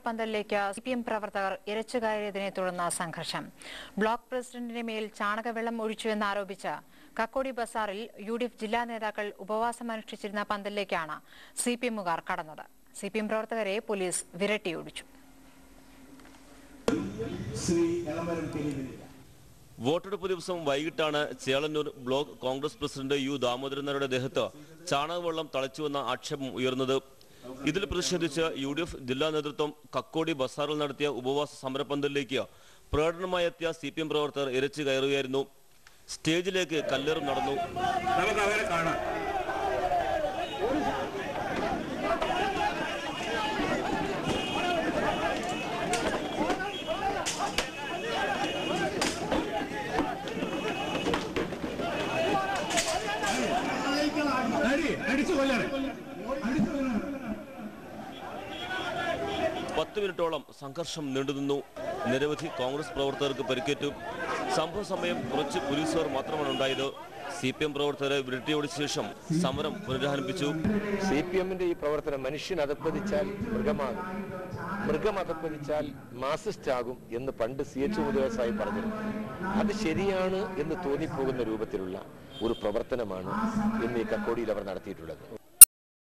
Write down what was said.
പന്തലിലേക്ക് CPM പ്രവർത്തകർ ഇരച്ചുകയറിയതിനെ തുടർന്ന് സംഘർഷം. ബ്ലോക്ക് പ്രസിഡന്റിന്റെ മേൽ ചാണകവെള്ളം ഒഴിച്ചുവെന്ന് ആരോപിച്ച് കക്കോടി ബസാറിൽ യുഡിഎഫ് ജില്ലാ നേതാക്കൾ ഉപവാസമനുഷ്ഠിച്ചിരുന്ന പന്തലിലേക്കാണ് സിപിഎമ്മുകാർ കടന്നത്. സിപിഎം പ്രവർത്തകരെ പോലീസ് വിരട്ടിയോടിച്ചു. വോട്ടെടുപ്പ് ദിവസം വൈകിട്ടാണ് Chelannur block Congress president U Damodaran നായരുടെ ദേഹത്ത് ചാണകവെള്ളം തളിച്ചുവെന്ന ആക്ഷേപം ഉയർന്നത്. ഇതിൽ പ്രതിഷേധിച്ച് യുഡിഎഫ് ജില്ലാ നേതൃത്വം കക്കോടി ബസാറിൽ നടത്തിയ ഉപവാസ സമരപന്തലിലേക്ക് പ്രകടനമായി എത്തിയ സിപിഎം പ്രവർത്തകർ ഇരച്ചു കയറുകയായിരുന്നു. സ്റ്റേജിലേക്ക് കല്ലേറും നടന്നു. പത്ത് മിനിറ്റോളം സംഘർഷം നീണ്ടുനിന്നു. നിരവധി കോൺഗ്രസ് പ്രവർത്തകർക്ക് പരിക്കേറ്റു. സംഭവ സമയം കുറച്ച് പോലീസുകാർ മാത്രമാണ് ഉണ്ടായത്. സിപിഎം പ്രവർത്തകരെ വിരട്ടിയോടിച്ച ശേഷം സമരം പുനരാരംഭിച്ചു. സിപിഎമ്മിന്റെ ഈ പ്രവർത്തനം മനുഷ്യൻ അധപ്പതിച്ചാൽ മൃഗമാകും, മൃഗം അധപ്പതിച്ചാൽ മാസിസ്റ്റ് ആകും എന്ന് പണ്ട് CH മുദ്രസായി പറഞ്ഞിരുന്നു. അത് ശരിയാണ് എന്ന് തോന്നിപ്പോകുന്ന രൂപത്തിലുള്ള ഒരു പ്രവർത്തനമാണ് ഇന്ന് ഈ കക്കോടിയിൽ അവർ നടത്തിയിട്ടുള്ളത്.